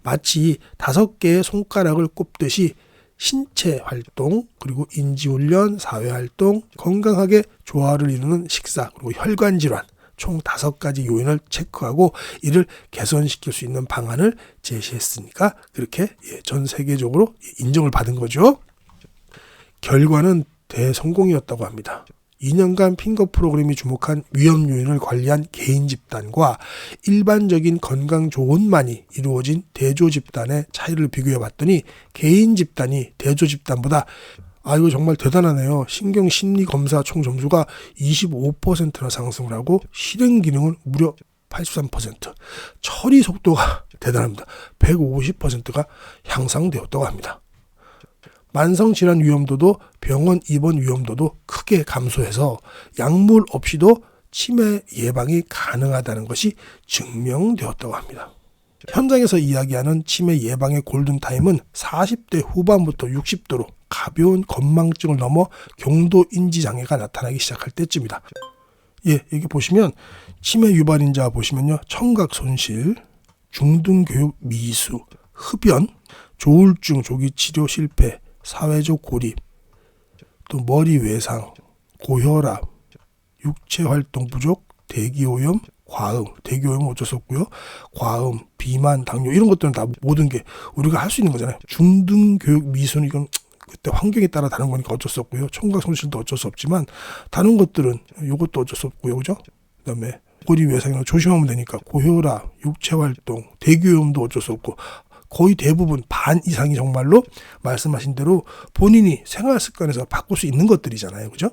마치 5개의 손가락을 꼽듯이 신체 활동, 그리고 인지훈련, 사회활동, 건강하게 조화를 이루는 식사, 그리고 혈관질환, 총 5가지 요인을 체크하고 이를 개선시킬 수 있는 방안을 제시했으니까 그렇게 전 세계적으로 인정을 받은 거죠. 결과는 대성공이었다고 합니다. 2년간 핑거 프로그램이 주목한 위험 요인을 관리한 개인 집단과 일반적인 건강 조언만이 이루어진 대조 집단의 차이를 비교해 봤더니 개인 집단이 대조 집단보다 이거 정말 대단하네요. 신경심리검사 총 점수가 25%나 상승을 하고 실행 기능은 무려 83%, 처리 속도가 대단합니다. 150%가 향상되었다고 합니다. 만성질환 위험도도 병원 입원 위험도도 크게 감소해서 약물 없이도 치매 예방이 가능하다는 것이 증명되었다고 합니다. 현장에서 이야기하는 치매 예방의 골든타임은 40대 후반부터 60대로 가벼운 건망증을 넘어 경도 인지장애가 나타나기 시작할 때쯤이다. 여기 보시면 치매 유발인자 보시면요. 청각 손실, 중등교육 미수, 흡연, 조울증 조기 치료 실패, 사회적 고립, 또 머리 외상, 고혈압, 육체활동 부족, 대기오염, 과음, 대기오염은 어쩔 수 없고요. 과음, 비만, 당뇨 이런 것들은 다 모든 게 우리가 할 수 있는 거잖아요. 중등교육 미수는 이건 그때 환경에 따라 다른 거니까 어쩔 수 없고요. 청각 손실도 어쩔 수 없지만 다른 것들은 이것도 어쩔 수 없고요. 그죠? 그다음에 머리 외상이나 조심하면 되니까 고혈압, 육체활동, 대기오염도 어쩔 수 없고 거의 대부분 반 이상이 정말로 말씀하신 대로 본인이 생활 습관에서 바꿀 수 있는 것들이잖아요. 그죠?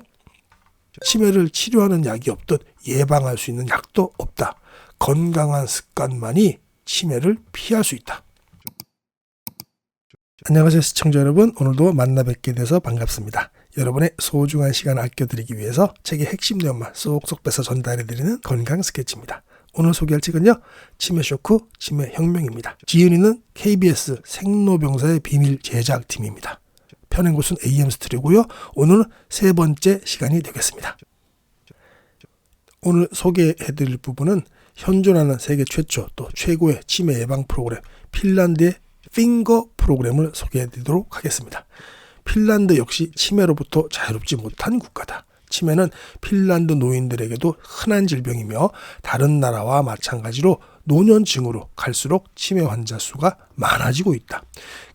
치매를 치료하는 약이 없듯 예방할 수 있는 약도 없다. 건강한 습관만이 치매를 피할 수 있다. 안녕하세요 시청자 여러분. 오늘도 만나 뵙게 돼서 반갑습니다. 여러분의 소중한 시간 아껴드리기 위해서 책의 핵심 내용만 쏙쏙 빼서 전달해드리는 건강 스케치입니다. 오늘 소개할 책은요. 치매 쇼크, 치매 혁명입니다. 지은이는 KBS 생로병사의 비밀 제작팀입니다. 편행 곳은 AM 스튜디오고요. 오늘은 3번째 시간이 되겠습니다. 오늘 소개해드릴 부분은 현존하는 세계 최초 또 최고의 치매 예방 프로그램 핀란드의 핑거 프로그램을 소개해드리도록 하겠습니다. 핀란드 역시 치매로부터 자유롭지 못한 국가다. 치매는 핀란드 노인들에게도 흔한 질병이며 다른 나라와 마찬가지로 노년층으로 갈수록 치매 환자 수가 많아지고 있다.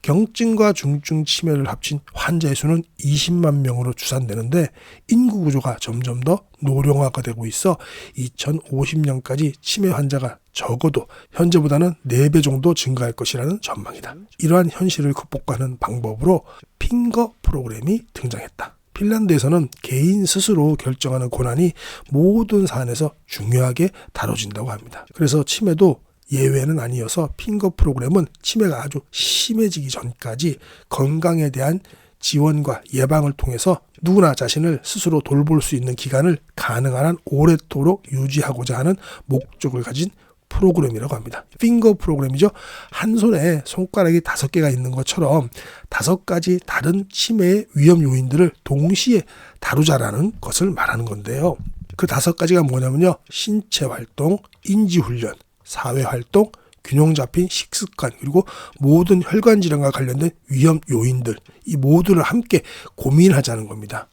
경증과 중증 치매를 합친 환자의 수는 20만 명으로 추산되는데 인구 구조가 점점 더 노령화가 되고 있어 2050년까지 치매 환자가 적어도 현재보다는 4배 정도 증가할 것이라는 전망이다. 이러한 현실을 극복하는 방법으로 핑거 프로그램이 등장했다. 핀란드에서는 개인 스스로 결정하는 권한이 모든 사안에서 중요하게 다뤄진다고 합니다. 그래서 치매도 예외는 아니어서 핑거 프로그램은 치매가 아주 심해지기 전까지 건강에 대한 지원과 예방을 통해서 누구나 자신을 스스로 돌볼 수 있는 기간을 가능한 한 오래도록 유지하고자 하는 목적을 가진 프로그램이라고 합니다. 핑거 프로그램이죠. 한 손에 손가락이 5개가 있는 것처럼 5가지 다른 치매의 위험 요인들을 동시에 다루자라는 것을 말하는 건데요. 그 5가지가 뭐냐면요. 신체 활동, 인지 훈련, 사회 활동, 균형 잡힌 식습관, 그리고 모든 혈관 질환과 관련된 위험 요인들, 이 모두를 함께 고민하자는 겁니다.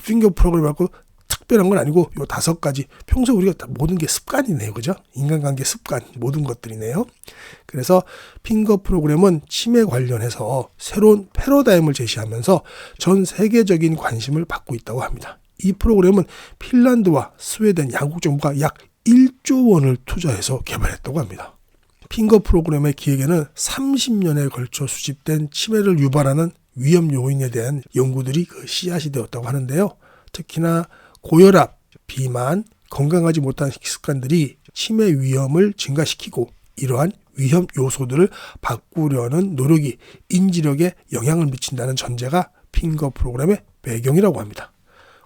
핑거 프로그램 말고 특별한 건 아니고 요 5가지 평소 우리가 다 모든 게 습관이네요. 그죠? 인간관계 습관 모든 것들이네요. 그래서 핑거 프로그램은 치매 관련해서 새로운 패러다임을 제시하면서 전 세계적인 관심을 받고 있다고 합니다. 이 프로그램은 핀란드와 스웨덴 양국 정부가 약 1조 원을 투자해서 개발했다고 합니다. 핑거 프로그램의 기획에는 30년에 걸쳐 수집된 치매를 유발하는 위험 요인에 대한 연구들이 씨앗이 되었다고 하는데요. 특히나 고혈압, 비만, 건강하지 못한 식습관들이 치매 위험을 증가시키고 이러한 위험 요소들을 바꾸려는 노력이 인지력에 영향을 미친다는 전제가 핑거 프로그램의 배경이라고 합니다.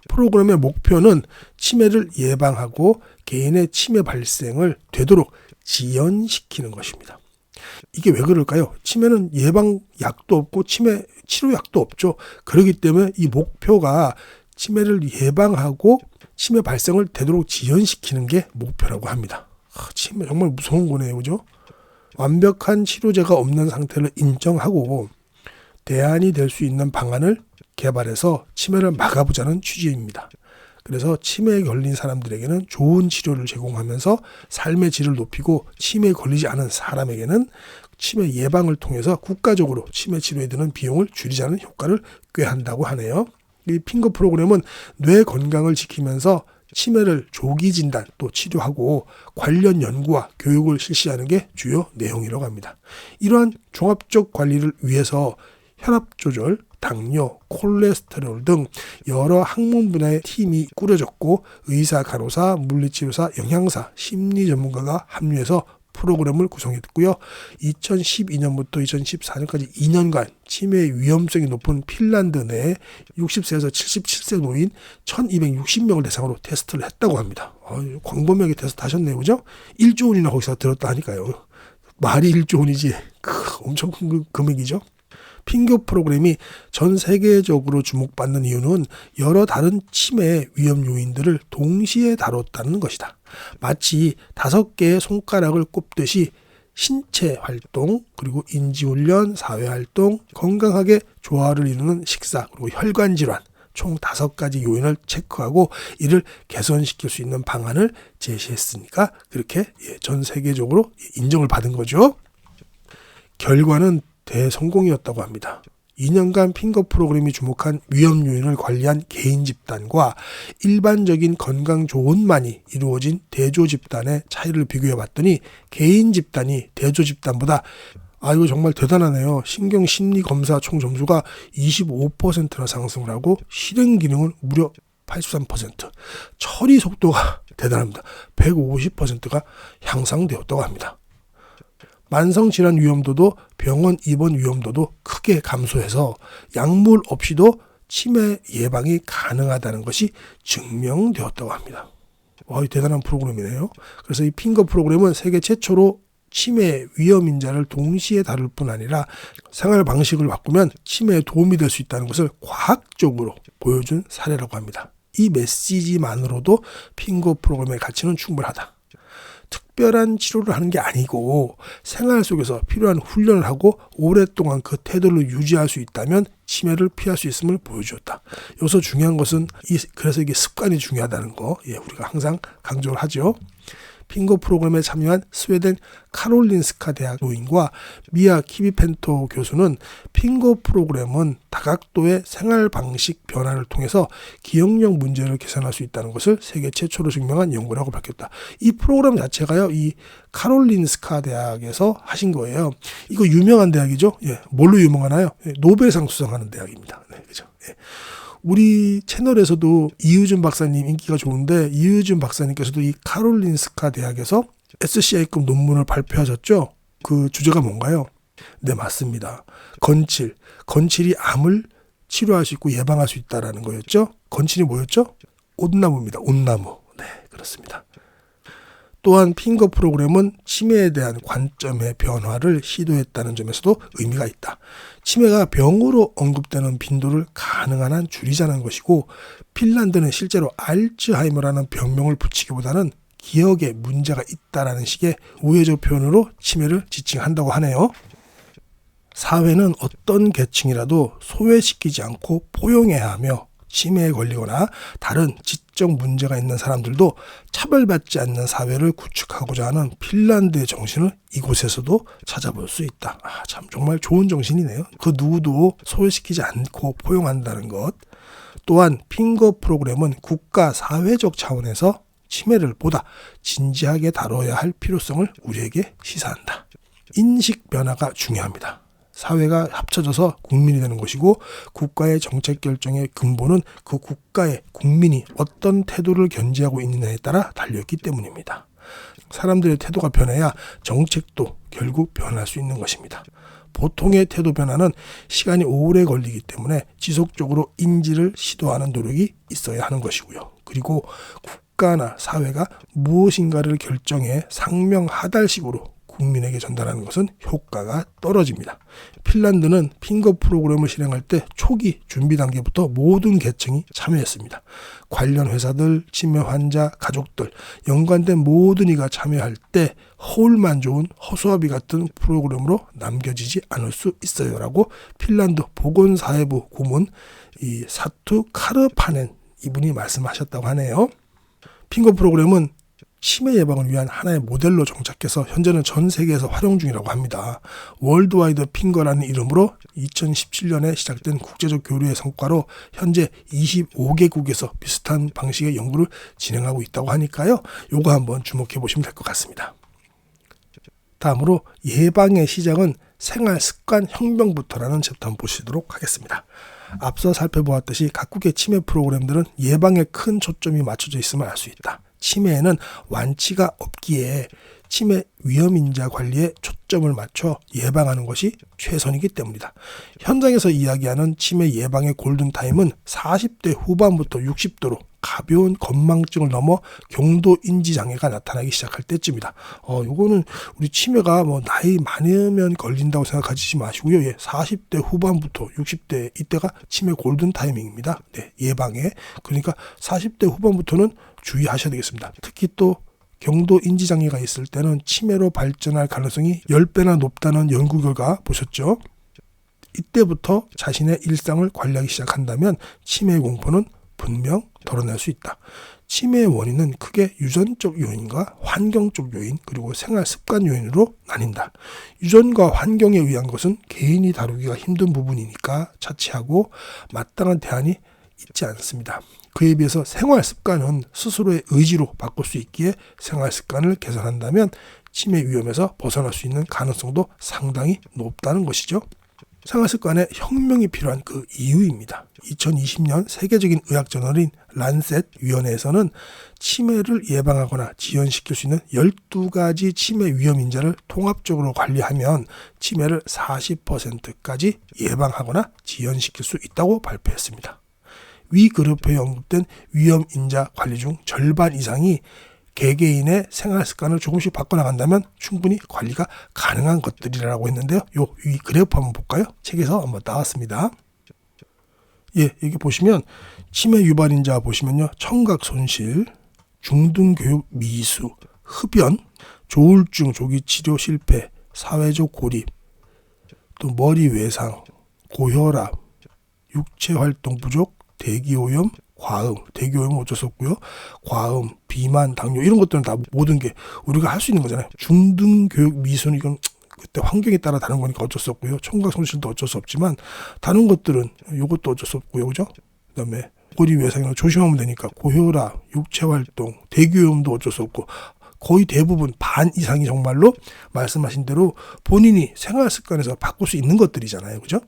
프로그램의 목표는 치매를 예방하고 개인의 치매 발생을 되도록 지연시키는 것입니다. 이게 왜 그럴까요? 치매는 예방약도 없고 치매 치료약도 없죠. 그렇기 때문에 이 목표가 치매를 예방하고 치매 발생을 되도록 지연시키는 게 목표라고 합니다. 치매 정말 무서운 거네요. 그죠? 완벽한 치료제가 없는 상태를 인정하고 대안이 될 수 있는 방안을 개발해서 치매를 막아보자는 취지입니다. 그래서 치매에 걸린 사람들에게는 좋은 치료를 제공하면서 삶의 질을 높이고 치매에 걸리지 않은 사람에게는 치매 예방을 통해서 국가적으로 치매 치료에 드는 비용을 줄이자는 효과를 꾀한다고 하네요. 이 핑거 프로그램은 뇌 건강을 지키면서 치매를 조기 진단 또 치료하고 관련 연구와 교육을 실시하는 게 주요 내용이라고 합니다. 이러한 종합적 관리를 위해서 혈압 조절, 당뇨, 콜레스테롤 등 여러 학문 분야의 팀이 꾸려졌고 의사, 간호사, 물리치료사, 영양사, 심리 전문가가 합류해서 프로그램을 구성했고요. 2012년부터 2014년까지 2년간 치매 위험성이 높은 핀란드 내에 60세에서 77세 노인 1260명을 대상으로 테스트를 했다고 합니다. 광범위하게 테스트 하셨네요. 그죠? 1조 원이나 거기서 들었다 하니까요. 말이 1조 원이지 엄청 큰 금액이죠. 핑거 프로그램이 전 세계적으로 주목받는 이유는 여러 다른 치매 위험 요인들을 동시에 다뤘다는 것이다. 마치 5개의 손가락을 꼽듯이 신체 활동, 그리고 인지훈련, 사회활동, 건강하게 조화를 이루는 식사, 그리고 혈관 질환, 총 5가지 요인을 체크하고 이를 개선시킬 수 있는 방안을 제시했으니까 그렇게 전 세계적으로 인정을 받은 거죠. 결과는 대성공이었다고 합니다. 2년간 핑거 프로그램이 주목한 위험 요인을 관리한 개인 집단과 일반적인 건강 조언만이 이루어진 대조 집단의 차이를 비교해 봤더니 개인 집단이 대조 집단보다 이거 정말 대단하네요. 신경심리검사 총 점수가 25%나 상승을 하고 실행 기능은 무려 83%, 처리 속도가 대단합니다. 150%가 향상되었다고 합니다. 만성질환 위험도도 병원 입원 위험도도 크게 감소해서 약물 없이도 치매 예방이 가능하다는 것이 증명되었다고 합니다. 대단한 프로그램이네요. 그래서 이 핑거 프로그램은 세계 최초로 치매 위험 인자를 동시에 다룰 뿐 아니라 생활 방식을 바꾸면 치매에 도움이 될 수 있다는 것을 과학적으로 보여준 사례라고 합니다. 이 메시지만으로도 핑거 프로그램의 가치는 충분하다. 특별한 치료를 하는 게 아니고 생활 속에서 필요한 훈련을 하고 오랫동안 그 태도를 유지할 수 있다면 치매를 피할 수 있음을 보여주었다. 여기서 중요한 것은 그래서 이게 습관이 중요하다는 거 우리가 항상 강조를 하죠. 핑거 프로그램에 참여한 스웨덴 카롤린스카 대학 노인과 미아 키비펜토 교수는 핑거 프로그램은 다각도의 생활 방식 변화를 통해서 기억력 문제를 개선할 수 있다는 것을 세계 최초로 증명한 연구라고 밝혔다. 이 프로그램 자체가요, 이 카롤린스카 대학에서 하신 거예요. 이거 유명한 대학이죠. 뭘로 유명하나요? 노벨상 수상하는 대학입니다. 그렇죠. 우리 채널에서도 이유준 박사님 인기가 좋은데 이유준 박사님께서도 이 카롤린스카 대학에서 SCI급 논문을 발표하셨죠. 그 주제가 뭔가요? 네, 맞습니다. 건칠이 암을 치료할 수 있고 예방할 수 있다라는 거였죠. 건칠이 뭐였죠? 온나무입니다. 온나무. 네, 그렇습니다. 또한 핑거 프로그램은 치매에 대한 관점의 변화를 시도했다는 점에서도 의미가 있다. 치매가 병으로 언급되는 빈도를 가능한 한 줄이자는 것이고 핀란드는 실제로 알츠하이머라는 병명을 붙이기보다는 기억에 문제가 있다라는 식의 우회적 표현으로 치매를 지칭한다고 하네요. 사회는 어떤 계층이라도 소외시키지 않고 포용해야 하며 치매에 걸리거나 다른 지적 문제가 있는 사람들도 차별받지 않는 사회를 구축하고자 하는 핀란드의 정신을 이곳에서도 찾아볼 수 있다. 참 정말 좋은 정신이네요. 그 누구도 소외시키지 않고 포용한다는 것. 또한 핑거 프로그램은 국가 사회적 차원에서 치매를 보다 진지하게 다뤄야 할 필요성을 우리에게 시사한다. 인식 변화가 중요합니다. 사회가 합쳐져서 국민이 되는 것이고 국가의 정책 결정의 근본은 그 국가의 국민이 어떤 태도를 견지하고 있느냐에 따라 달려있기 때문입니다. 사람들의 태도가 변해야 정책도 결국 변할 수 있는 것입니다. 보통의 태도 변화는 시간이 오래 걸리기 때문에 지속적으로 인지를 시도하는 노력이 있어야 하는 것이고요. 그리고 국가나 사회가 무엇인가를 결정해 상명하달식으로 국민에게 전달하는 것은 효과가 떨어집니다. 핀란드는 핑거 프로그램을 실행할 때 초기 준비 단계부터 모든 계층이 참여했습니다. 관련 회사들, 치매 환자, 가족들, 연관된 모든 이가 참여할 때 허울만 좋은 허수아비 같은 프로그램으로 남겨지지 않을 수 있어요 라고 핀란드 보건사회부 고문 이 사투 카르파넨 이분이 말씀하셨다고 하네요. 핑거 프로그램은 치매 예방을 위한 하나의 모델로 정착해서 현재는 전 세계에서 활용 중이라고 합니다. 월드와이드 핑거라는 이름으로 2017년에 시작된 국제적 교류의 성과로 현재 25개국에서 비슷한 방식의 연구를 진행하고 있다고 하니까요. 요거 한번 주목해 보시면 될 것 같습니다. 다음으로 예방의 시작은 생활습관 혁명부터라는 챕터 한번 보시도록 하겠습니다. 앞서 살펴보았듯이 각국의 치매 프로그램들은 예방에 큰 초점이 맞춰져 있음을 알 수 있다. 치매에는 완치가 없기에 치매 위험인자 관리에 초점을 맞춰 예방하는 것이 최선이기 때문이다. 현장에서 이야기하는 치매 예방의 골든타임은 40대 후반부터 60도로 가벼운 건망증을 넘어 경도 인지 장애가 나타나기 시작할 때쯤이다. 요거는 우리 치매가 뭐 나이 많으면 걸린다고 생각하지 마시고요. 40대 후반부터 60대 이때가 치매 골든 타이밍입니다. 네, 예방에. 그러니까 40대 후반부터는 주의하셔야 되겠습니다. 특히 또 경도 인지 장애가 있을 때는 치매로 발전할 가능성이 10배나 높다는 연구 결과 보셨죠? 이때부터 자신의 일상을 관리하기 시작한다면 치매 공포는 분명 덜어낼 수 있다. 치매의 원인은 크게 유전적 요인과 환경적 요인 그리고 생활 습관 요인으로 나뉜다. 유전과 환경에 의한 것은 개인이 다루기가 힘든 부분이니까 차치하고 마땅한 대안이 있지 않습니다. 그에 비해서 생활 습관은 스스로의 의지로 바꿀 수 있기에 생활 습관을 개선한다면 치매 위험에서 벗어날 수 있는 가능성도 상당히 높다는 것이죠. 생활습관에 혁명이 필요한 그 이유입니다. 2020년 세계적인 의학 저널인 란셋 위원회에서는 치매를 예방하거나 지연시킬 수 있는 12가지 치매 위험 인자를 통합적으로 관리하면 치매를 40%까지 예방하거나 지연시킬 수 있다고 발표했습니다. 위 그래프에 언급된 위험 인자 관리 중 절반 이상이 개개인의 생활 습관을 조금씩 바꿔나간다면 충분히 관리가 가능한 것들이라고 했는데요. 이 그래프 한번 볼까요? 책에서 한번 나왔습니다. 여기 보시면 치매 유발인자 보시면요. 청각 손실, 중등교육 미수, 흡연, 조울증 조기 치료 실패, 사회적 고립, 또 머리 외상, 고혈압, 육체 활동 부족, 대기오염, 과음, 대기오염은 어쩔 수 없고요. 과음, 비만, 당뇨 이런 것들은 다 모든 게 우리가 할 수 있는 거잖아요. 중등교육 미수는 이건 그때 환경에 따라 다른 거니까 어쩔 수 없고요. 청각 손실도 어쩔 수 없지만 다른 것들은 이것도 어쩔 수 없고요. 그죠? 그다음에 머리 외상이나 조심하면 되니까 고혈압, 육체 활동, 대기오염도 어쩔 수 없고 거의 대부분 반 이상이 정말로 말씀하신 대로 본인이 생활 습관에서 바꿀 수 있는 것들이잖아요. 그죠?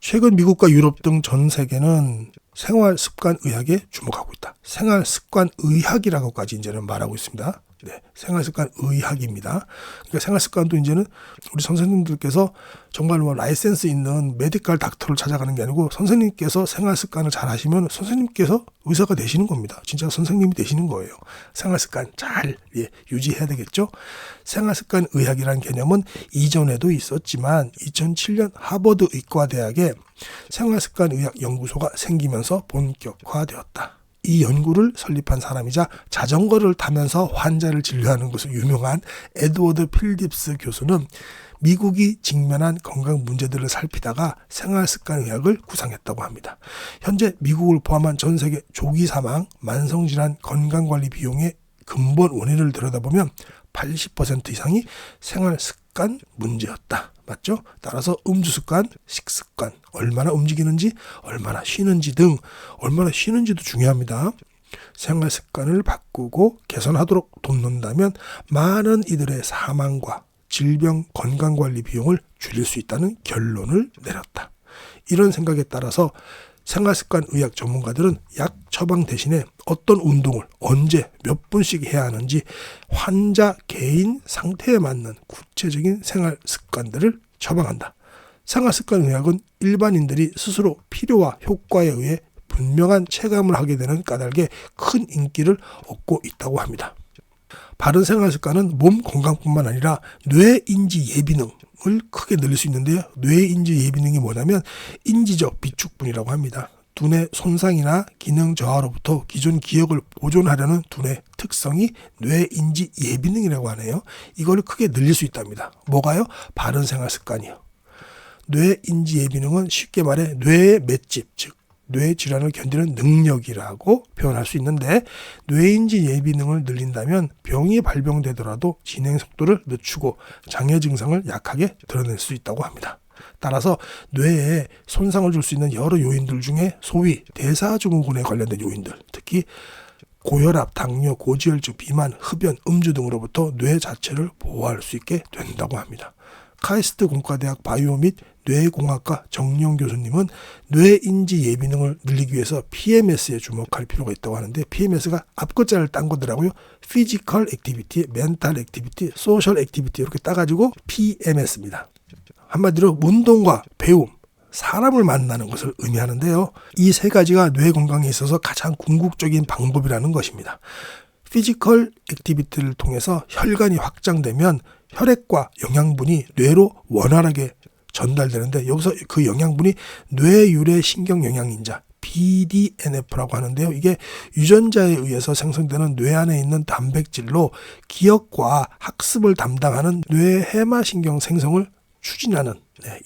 최근 미국과 유럽 등 전 세계는 생활습관의학에 주목하고 있다. 생활습관의학이라고까지 이제는 말하고 있습니다. 네, 생활습관의학입니다. 그러니까 생활습관도 이제는 우리 선생님들께서 정말 뭐 라이센스 있는 메디컬 닥터를 찾아가는 게 아니고 선생님께서 생활습관을 잘 하시면 선생님께서 의사가 되시는 겁니다. 진짜 선생님이 되시는 거예요. 생활습관 잘 유지해야 되겠죠. 생활습관의학이라는 개념은 이전에도 있었지만 2007년 하버드 의과대학에 생활습관의학 연구소가 생기면서 본격화되었다. 이 연구를 설립한 사람이자 자전거를 타면서 환자를 진료하는 것으로 유명한 에드워드 필립스 교수는 미국이 직면한 건강 문제들을 살피다가 생활습관의학을 구상했다고 합니다. 현재 미국을 포함한 전 세계 조기 사망, 만성질환, 건강관리 비용의 근본 원인을 들여다보면 80% 이상이 생활습관 문제였다. 맞죠? 따라서 음주습관, 식습관, 얼마나 움직이는지, 얼마나 쉬는지 등 얼마나 쉬는지도 중요합니다. 생활습관을 바꾸고 개선하도록 돕는다면 많은 이들의 사망과 질병 건강관리 비용을 줄일 수 있다는 결론을 내렸다. 이런 생각에 따라서 생활습관의학 전문가들은 약 처방 대신에 어떤 운동을 언제 몇 분씩 해야 하는지 환자 개인 상태에 맞는 구체적인 생활습관들을 처방한다. 생활습관의학은 일반인들이 스스로 필요와 효과에 의해 분명한 체감을 하게 되는 까닭에 큰 인기를 얻고 있다고 합니다. 바른 생활습관은 몸 건강뿐만 아니라 뇌인지 예비능을 크게 늘릴 수 있는데요. 뇌인지 예비능이 뭐냐면 인지적 비축분이라고 합니다. 두뇌 손상이나 기능 저하로부터 기존 기억을 보존하려는 두뇌 특성이 뇌인지 예비능이라고 하네요. 이걸 크게 늘릴 수 있답니다. 뭐가요? 바른 생활 습관이요. 뇌인지 예비능은 쉽게 말해 뇌의 맷집, 즉 뇌 질환을 견디는 능력이라고 표현할 수 있는데, 뇌인지 예비능을 늘린다면 병이 발병되더라도 진행 속도를 늦추고 장애 증상을 약하게 드러낼 수 있다고 합니다. 따라서 뇌에 손상을 줄 수 있는 여러 요인들 중에 소위 대사증후군에 관련된 요인들, 특히 고혈압, 당뇨, 고지혈증, 비만, 흡연, 음주 등으로부터 뇌 자체를 보호할 수 있게 된다고 합니다. 카이스트 공과대학 바이오 및 뇌공학과 정용 교수님은 뇌인지 예비능을 늘리기 위해서 PMS에 주목할 필요가 있다고 하는데, PMS가 앞글자를 딴 거더라고요. Physical Activity, Mental Activity, Social Activity 이렇게 따가지고 PMS입니다. 한마디로 운동과 배움, 사람을 만나는 것을 의미하는데요. 이 세 가지가 뇌 건강에 있어서 가장 궁극적인 방법이라는 것입니다. 피지컬 액티비티를 통해서 혈관이 확장되면 혈액과 영양분이 뇌로 원활하게 전달되는데, 여기서 그 영양분이 뇌유래 신경영양인자 BDNF라고 하는데요. 이게 유전자에 의해서 생성되는 뇌 안에 있는 단백질로 기억과 학습을 담당하는 뇌 해마신경 생성을 추진하는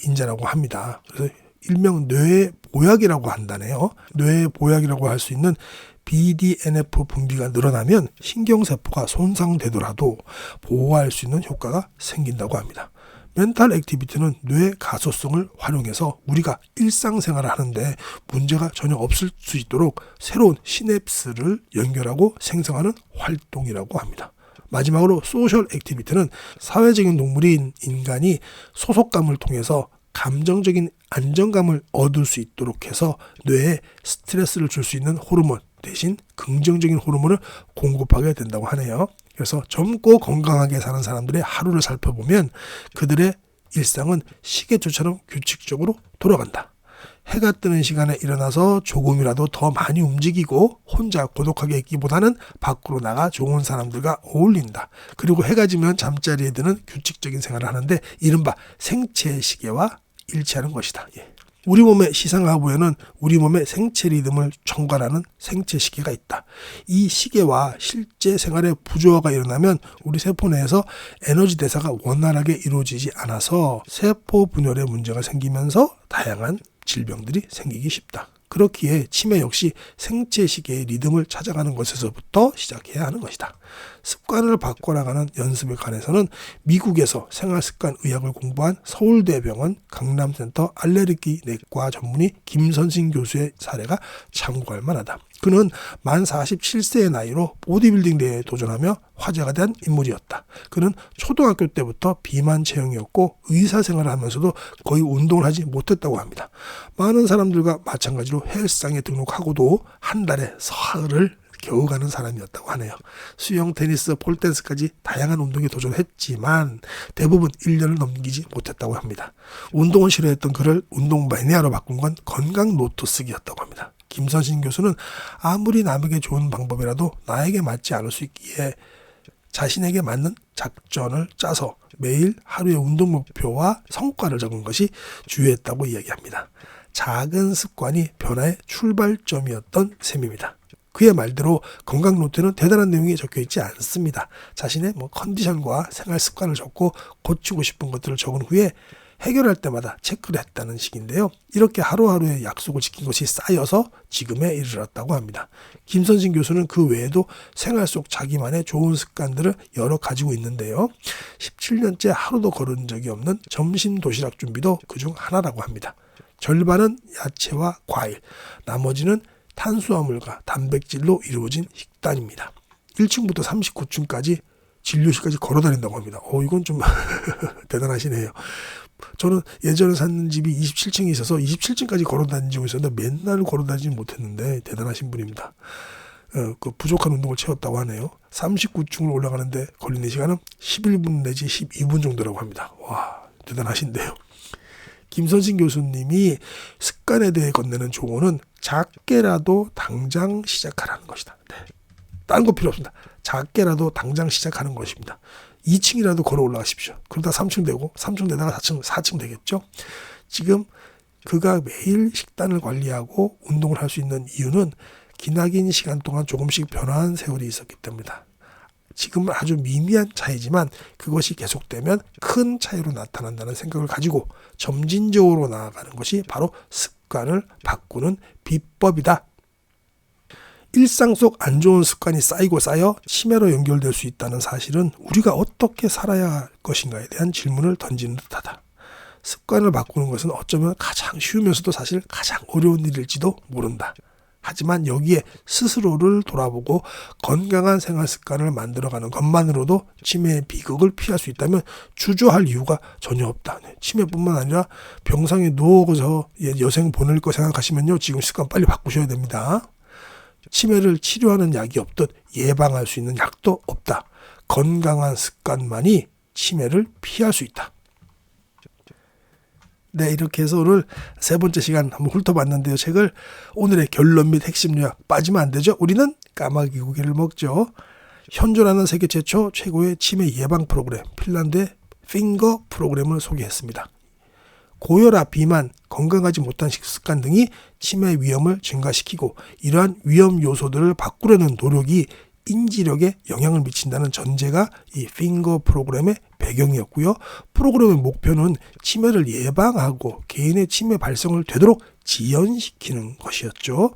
인자라고 합니다. 그래서 일명 뇌 보약이라고 한다네요. 뇌 보약이라고 할 수 있는 BDNF 분비가 늘어나면 신경세포가 손상되더라도 보호할 수 있는 효과가 생긴다고 합니다. 멘탈 액티비티는 뇌 가소성을 활용해서 우리가 일상생활을 하는데 문제가 전혀 없을 수 있도록 새로운 시냅스를 연결하고 생성하는 활동이라고 합니다. 마지막으로 소셜 액티비티는 사회적인 동물인 인간이 소속감을 통해서 감정적인 안정감을 얻을 수 있도록 해서 뇌에 스트레스를 줄 수 있는 호르몬 대신 긍정적인 호르몬을 공급하게 된다고 하네요. 그래서 젊고 건강하게 사는 사람들의 하루를 살펴보면 그들의 일상은 시계추처럼 규칙적으로 돌아간다. 해가 뜨는 시간에 일어나서 조금이라도 더 많이 움직이고 혼자 고독하게 있기보다는 밖으로 나가 좋은 사람들과 어울린다. 그리고 해가 지면 잠자리에 드는 규칙적인 생활을 하는데 이른바 생체 시계와 일치하는 것이다. 우리 몸의 시상하부에는 우리 몸의 생체 리듬을 총괄하는 생체 시계가 있다. 이 시계와 실제 생활에 부조화가 일어나면 우리 세포 내에서 에너지 대사가 원활하게 이루어지지 않아서 세포 분열에 문제가 생기면서 다양한 질병들이 생기기 쉽다. 그렇기에 치매 역시 생체 시계의 리듬을 찾아가는 것에서부터 시작해야 하는 것이다. 습관을 바꿔나가는 연습에 관해서는 미국에서 생활습관 의학을 공부한 서울대병원 강남센터 알레르기 내과 전문의 김선신 교수의 사례가 참고할 만하다. 그는 만 47세의 나이로 보디빌딩 대회에 도전하며 화제가 된 인물이었다. 그는 초등학교 때부터 비만 체형이었고 의사생활을 하면서도 거의 운동을 하지 못했다고 합니다. 많은 사람들과 마찬가지로 헬스장에 등록하고도 한 달에 사흘을 겨우 가는 사람이었다고 하네요. 수영, 테니스, 폴댄스까지 다양한 운동에 도전했지만 대부분 1년을 넘기지 못했다고 합니다. 운동을 싫어했던 그를 운동 매니아로 바꾼 건 건강 노트 쓰기였다고 합니다. 김선신 교수는 아무리 남에게 좋은 방법이라도 나에게 맞지 않을 수 있기에 자신에게 맞는 작전을 짜서 매일 하루의 운동 목표와 성과를 적은 것이 주요했다고 이야기합니다. 작은 습관이 변화의 출발점이었던 셈입니다. 그의 말대로 건강 노트에는 대단한 내용이 적혀있지 않습니다. 자신의 컨디션과 생활 습관을 적고 고치고 싶은 것들을 적은 후에 해결할 때마다 체크를 했다는 식인데요. 이렇게 하루하루의 약속을 지킨 것이 쌓여서 지금에 이르렀다고 합니다. 김선신 교수는 그 외에도 생활 속 자기만의 좋은 습관들을 여러 가지고 있는데요. 17년째 하루도 걸은 적이 없는 점심 도시락 준비도 그중 하나라고 합니다. 절반은 야채와 과일, 나머지는 탄수화물과 단백질로 이루어진 식단입니다. 1층부터 39층까지 진료실까지 걸어다닌다고 합니다. 이건 좀 대단하시네요. 저는 예전에 산 집이 27층에 있어서 27층까지 걸어다니고 있었는데 맨날 걸어다니지 못했는데 대단하신 분입니다. 그 부족한 운동을 채웠다고 하네요. 39층을 올라가는데 걸리는 시간은 11분 내지 12분 정도라고 합니다. 와, 대단하신데요. 김선신 교수님이 습관에 대해 건네는 조언은 작게라도 당장 시작하라는 것이다. 네. 다른 거 필요 없습니다. 작게라도 당장 시작하는 것입니다. 2층이라도 걸어 올라가십시오. 그러다 3층 되고 3층 되다가 4층 되겠죠. 지금 그가 매일 식단을 관리하고 운동을 할 수 있는 이유는 기나긴 시간 동안 조금씩 변화한 세월이 있었기 때문이다. 지금은 아주 미미한 차이지만 그것이 계속되면 큰 차이로 나타난다는 생각을 가지고 점진적으로 나아가는 것이 바로 습관을 바꾸는 비법이다. 일상 속 안 좋은 습관이 쌓이고 쌓여 치매로 연결될 수 있다는 사실은 우리가 어떻게 살아야 할 것인가에 대한 질문을 던지는 듯하다. 습관을 바꾸는 것은 어쩌면 가장 쉬우면서도 사실 가장 어려운 일일지도 모른다. 하지만 여기에 스스로를 돌아보고 건강한 생활 습관을 만들어가는 것만으로도 치매의 비극을 피할 수 있다면 주저할 이유가 전혀 없다. 치매뿐만 아니라 병상에 누워서 여생 보낼 거 생각하시면요, 지금 습관 빨리 바꾸셔야 됩니다. 치매를 치료하는 약이 없듯 예방할 수 있는 약도 없다. 건강한 습관만이 치매를 피할 수 있다. 네, 이렇게 해서 오늘 세 번째 시간 한번 훑어봤는데요. 책을 오늘의 결론 및 핵심 요약 빠지면 안 되죠. 우리는 까마귀 고개를 먹죠. 현존하는 세계 최고의 치매 예방 프로그램 핀란드의 핑거 프로그램을 소개했습니다. 고혈압, 비만, 건강하지 못한 식습관 등이 치매 위험을 증가시키고 이러한 위험 요소들을 바꾸려는 노력이 인지력에 영향을 미친다는 전제가 이 핑거 프로그램의 배경이었고요. 프로그램의 목표는 치매를 예방하고 개인의 치매 발생을 되도록 지연시키는 것이었죠.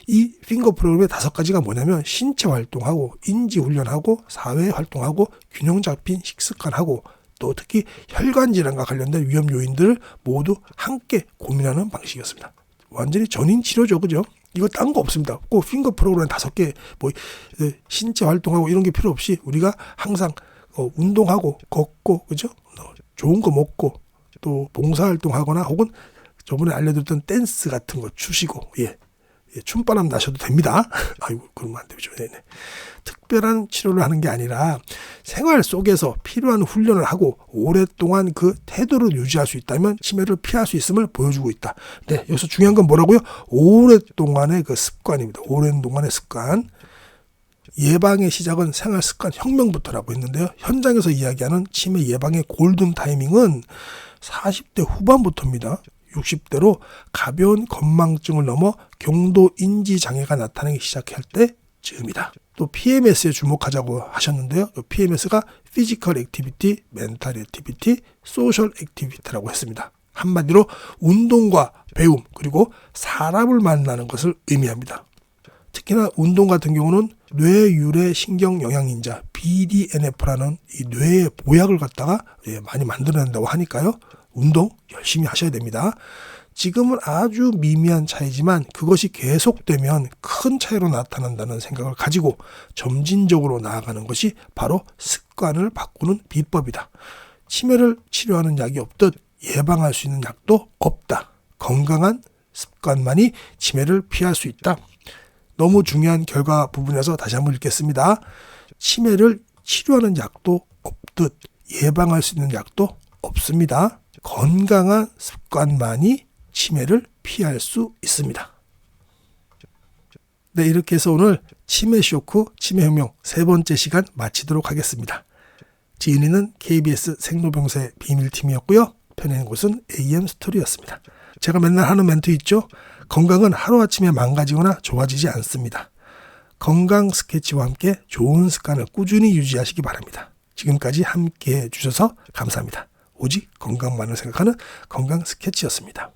이 핑거 프로그램의 5가지가 뭐냐면 신체 활동하고 인지 훈련하고 사회 활동하고 균형 잡힌 식습관하고 또 특히 혈관 질환과 관련된 위험 요인들을 모두 함께 고민하는 방식이었습니다. 완전히 전인 치료죠, 그죠? 이거 딴 거 없습니다. 꼭 핑거 프로그램 5개, 뭐 신체 활동하고 이런 게 필요 없이 우리가 항상 운동하고 걷고, 그죠? 좋은 거 먹고 또 봉사활동하거나 혹은 저번에 알려드렸던 댄스 같은 거 추시고, 춤바람 나셔도 됩니다. 아이고, 그러면 안 되죠. 네네. 특별한 치료를 하는 게 아니라 생활 속에서 필요한 훈련을 하고 오랫동안 그 태도를 유지할 수 있다면 치매를 피할 수 있음을 보여주고 있다. 네, 여기서 중요한 건 뭐라고요? 오랫동안의 그 습관입니다. 오랜동안의 습관. 예방의 시작은 생활 습관 혁명부터라고 했는데요. 현장에서 이야기하는 치매 예방의 골든 타이밍은 40대 후반부터입니다. 60대로 가벼운 건망증을 넘어 경도 인지 장애가 나타나기 시작할 때쯤이다. 또 PMS에 주목하자고 하셨는데요. PMS가 피지컬 액티비티, 멘탈 액티비티, 소셜 액티비티라고 했습니다. 한마디로 운동과 배움 그리고 사람을 만나는 것을 의미합니다. 특히나 운동 같은 경우는 뇌유래 신경 영양인자 BDNF라는 이 뇌의 보약을 갖다가 많이 만들어낸다고 하니까요. 운동 열심히 하셔야 됩니다. 지금은 아주 미미한 차이지만 그것이 계속되면 큰 차이로 나타난다는 생각을 가지고 점진적으로 나아가는 것이 바로 습관을 바꾸는 비법이다. 치매를 치료하는 약이 없듯 예방할 수 있는 약도 없다. 건강한 습관만이 치매를 피할 수 있다. 너무 중요한 결과 부분에서 다시 한번 읽겠습니다. 치매를 치료하는 약도 없듯 예방할 수 있는 약도 없습니다. 건강한 습관만이 치매를 피할 수 있습니다. 네, 이렇게 해서 오늘 치매 쇼크, 치매혁명 세 번째 시간 마치도록 하겠습니다. 지은이는 KBS 생로병사의 비밀팀이었고요. 펴낸 곳은 AM 스토리였습니다. 제가 맨날 하는 멘트 있죠? 건강은 하루아침에 망가지거나 좋아지지 않습니다. 건강 스케치와 함께 좋은 습관을 꾸준히 유지하시기 바랍니다. 지금까지 함께해 주셔서 감사합니다. 오직 건강만을 생각하는 건강 스케치였습니다.